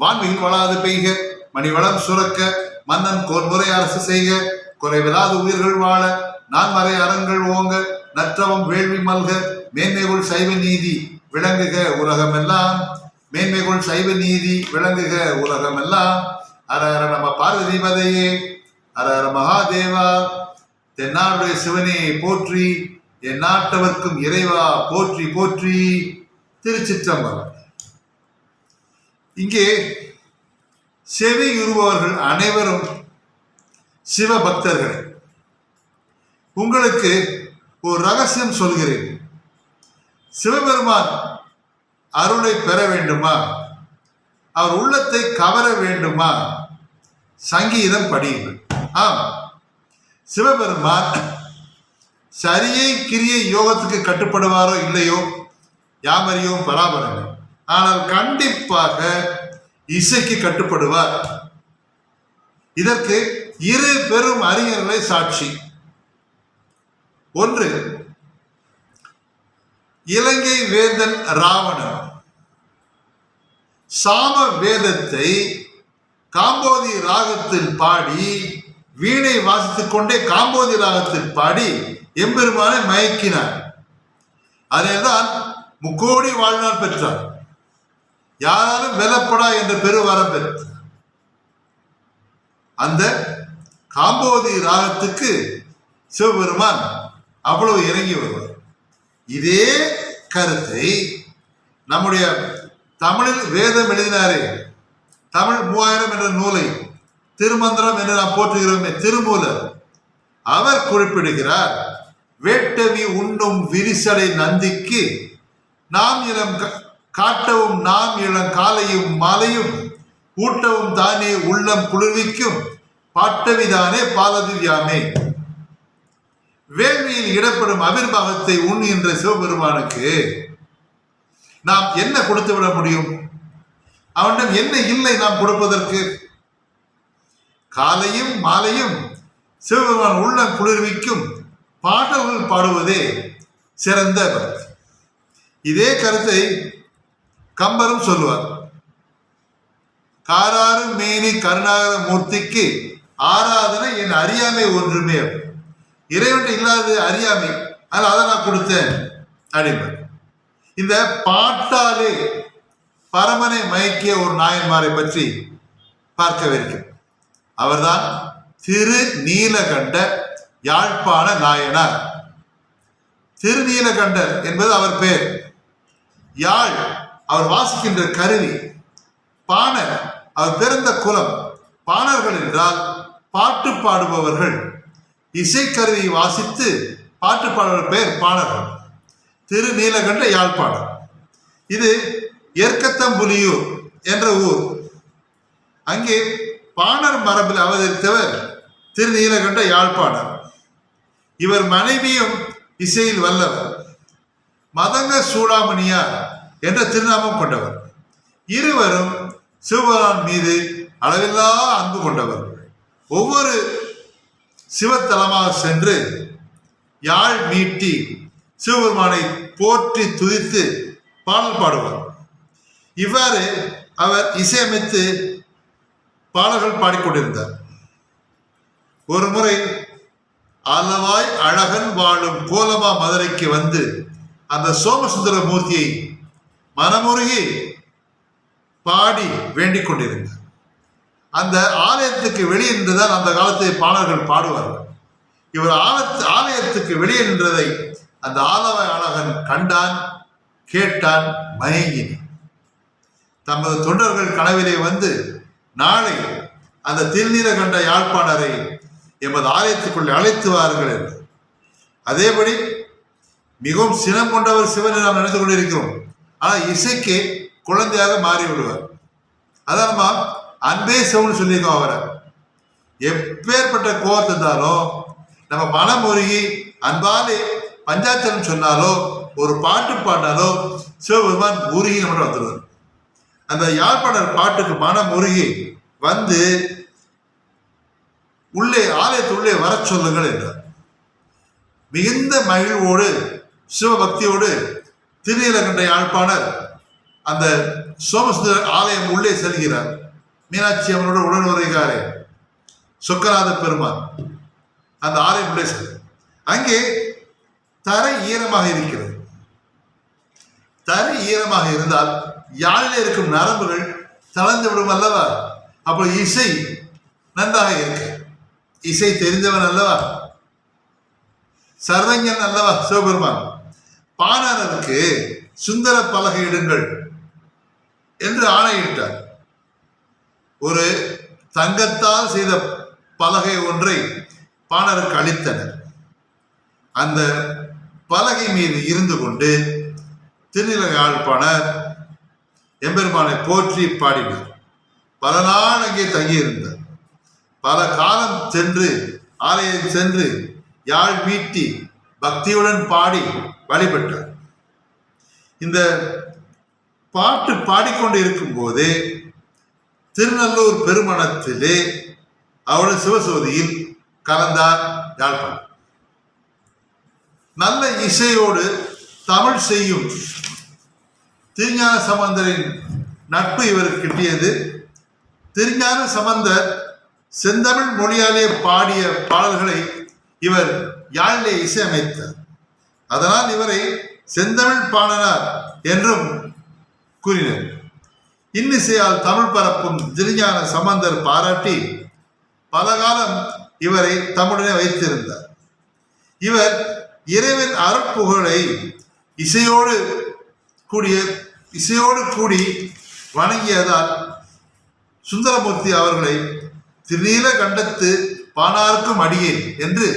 வான்மியில் வளாது பெய்க, மணிவளம் சுரக்க, மன்னன் கோன்முறை அரசு செய்க, குறைவிலாது உயிர்கள் வாழ, நான்மறை அறங்கள் ஓங்க, நற்றவம் வேள்வி மல்க, மேன்மைகுள் சைவ நீதி விளங்குக உலகமெல்லாம், மேன்மைகுள் சைவ நீதி விளங்குக உலகமெல்லாம். ஹர ஹர நம பார்வதிபதையே, ஹர ஹர மகாதேவா. தென்னாடுடைய சிவனே போற்றி, என் நாட்டவர்க்கும் இறைவா போற்றி போற்றி. திருச்சிற்றம்பலம். இங்கே செவியுறுபவர்கள் அனைவரும் சிவபக்தர்கள். உங்களுக்கு ஒரு ரகசியம் சொல்கிறேன். சிவபெருமான் அருளை பெற வேண்டுமா, அவர் உள்ளத்தை கவர வேண்டுமா, சங்கீதம் படியுங்கள். ஆம், சிவபெருமான் சரியை கிரியை யோகத்துக்கு கட்டுப்படுவாரோ இல்லையோ யாமறியும் பராபரங்கள், ஆனால் கண்டிப்பாக இசைக்கு கட்டுப்படுவார். இதற்கு இரு பெரும் அறிஞர்களை சாட்சி. ஒன்று இலங்கை வேந்தன் ராவணன். சாம வேதத்தை காம்போதி ராகத்தில் பாடி, வீணை வாசித்துக் கொண்டே காம்போதி ராகத்தில் பாடி எம்பெருமானை மயக்கினார். அதேதான் முக்கோடி வாழ்நாள் பெற்றார். யாராலும் வெல்லப்படா என்ற பெருவரம் பெற்றார். அந்த காம்போதி ராகத்துக்கு சிவபெருமான் அவ்வளவு இறங்கி வருவார். இதே கருத்தை நம்முடைய தமிழில் வேதம் எழுதினாரே, தமிழ் 3000 என்ற நூலை, திருமந்திரம் என்று நாம் போற்றுகிறோமே திருமூலர், அவர் குறிப்பிடுகிறார். வேட்டவி உண்ணும் விரிசடை நந்திக்கு நாம் இளம் காட்டவும், நாம் இளம் காலையும் மாலையும் ஊட்டவும் தானே உள்ளம் குளிர்விக்கும் பாட்டவிதானே பாலதிவ்யாமே. வேள்வியில் இடப்படும் அவிர்வாகத்தை உண்ணுகின்ற சிவபெருமானுக்கு நாம் என்ன கொடுத்து விட முடியும்? அவனிடம் என்ன இல்லை நாம் கொடுப்பதற்கு? காலையும் மாலையும் சிவபெருமான் உள்ளம் குளிர்விக்கும் பாடல்கள் பாடுவதே சிறந்த பக்தி. இதே கருத்தை கம்பரும் சொல்லுவார். காராறு மேனி கருணாகர மூர்த்திக்கு ஆராதனை என் அறியாமை ஒன்றுமே. இறைவன் இல்லாத அறியாமை, ஆனால் அதை நான் கொடுத்தேன் அப்படின்பர். இந்த பாட்டாலே பரமனை மயக்கிய ஒரு நாயன்மாரை பற்றி பார்க்கவிருக்கிறேன். அவர்தான் திருநீலகண்ட யாழ்ப்பாண நாயனார். திருநீலகண்டர் என்பது அவர் பெயர். யாழ் அவர் வாசிக்கின்ற கருவி. பாணர் அவர் பிறந்த குலம். பாணர்கள் என்றால் பாட்டு பாடுபவர்கள். இசைக்கருவியை வாசித்து பாட்டு பாடுபவர் பெயர் பாணர்கள். திருநீலகண்ட யாழ்ப்பாணர். இது எர்க்கத்தம்புலியூர் என்ற ஊர். அங்கே பாணர் மரபில் அவதரித்தவர் திருநீலகண்ட யாழ்ப்பாணர். இவர் மனைவியும் இசையில் வல்லவர். மதங்க சூடாமணியார் என்ற திருநாமம் கொண்டவர். இருவரும் சிவபெருமான் மீது அளவில்லா அன்பு கொண்டவர்கள். ஒவ்வொரு சிவத்தலமாக சென்று யாழ் மீட்டி சிவபெருமானை போற்றி துதித்து பாடல் பாடுவார். இவ்வாறு அவர் இசையமைத்து பாடல்கள் பாடிக்கொண்டிருந்தார். ஒரு முறை அளவாய் அழகன் வாழும் கோலமா மதுரைக்கு வந்து அந்த சோமசுந்தர மூர்த்தியை மனமுருகி பாடி வேண்டிக் கொண்டிருந்தார். அந்த ஆலயத்துக்கு வெளியே நின்றுதான் அந்த காலத்தில் பாடல்கள் பாடுவார்கள். இவர் ஆலயத்துக்கு வெளியே நின்றதை அந்த ஆலவாய் அழகன் கண்டான், கேட்டான், மயங்கினான். தமது தொண்டர்கள் கனவிலே வந்து, நாளை அந்த திருநீலகண்ட யாழ்ப்பாணரை எமது ஆலயத்துக்குள்ளே அழைத்து வாருங்கள் என்று. அதேபடி மிகவும் சினம் கொண்டவர் சிவனை நாம் நினைத்துக் கொண்டிருக்கிறோம். ஆனால் இசைக்கு குழந்தையாக மாறி விடுவார். அதான் நம்ம அன்பே சிவன் சொல்லியிருக்கோம். அவரை எப்பேற்பட்ட கோவத்தை இருந்தாலும் நம்ம மனம் உருகி அன்பாலே பஞ்சாச்சரம் சொன்னாலோ ஒரு பாட்டு பாடினாலோ சிவபெருமான் உருகி நம்ம வந்துடுவார். அந்த யாழ்ப்பாணர் பாட்டுக்கு மனம் உருகி வந்து உள்ளே ஆலயத்துள்ளே வர சொல்லுங்கள் என்றார். மிகுந்த மகிழ்வோடு சிவபக்தியோடு திருநீலகண்ட யாழ்ப்பாணர் அந்த சோமசுந்தர ஆலயம் உள்ளே செல்கிறார். மீனாட்சி அம்மனோட உடன் வருகிறாரே சொக்கநாத பெருமான். அந்த ஆலயம் உள்ளே செல்கிறார். அங்கே தரை ஈரமாக இருக்கிறது. தரை ஈரமாக இருந்தால் யாழிலே இருக்கும் நரம்புகள் தளர்ந்து விடும் அல்லவா? அப்போ இசை நன்றாக இருக்கு. இசை தெரிந்தவன் அல்லவா, சர்வஞன் அல்லவா சிவபெருமான். பாணருக்கு சுந்தர பலகை இடுங்கள் என்று ஆணையிட்டார். ஒரு தங்கத்தால் செய்த பலகை ஒன்றை பாணருக்கு அளித்தனர். அந்த பலகை மீது இருந்து கொண்டு திருநிலயாழ்ப்பாணர் எம்பெருமானை போற்றி பாடினார். பல நாள் அங்கே தங்கியிருந்தார். பல காலம் சென்று ஆலயம் சென்று யாழ் மீட்டி பக்தியுடன் பாடி வழிபட்டார். இந்த பாட்டு பாடிக்கொண்டு இருக்கும் போதே திருநல்லூர் பெருமணத்திலே அவளது சிவசோதியில் கலந்தார் யாழ்ப்பாணர். நல்ல இசையோடு தமிழ் செய்யும் திருஞான சம்பந்தரின் நட்பு இவருக்கு கிட்டியது. திருஞான சம்பந்தர் செந்தமிழ் மொழியாலே பாடிய பாடல்களை இவர் யாழிலே இசையமைத்தார். அதனால் இவரை செந்தமிழ் பாணனார் என்றும் கூறினர். இன்னிசையால் தமிழ் பரப்பும் திருஞான சம்பந்தர் பாராட்டி பல காலம் இவரை தம்முடனே வைத்திருந்தார். இவர் இறைவன் அருட்புகழை இசையோடு கூடி வணங்கியதால் சுந்தரமூர்த்தி அவர்களை திருநீல கண்டத்து பாணார்க்கும் அடியேன் என்று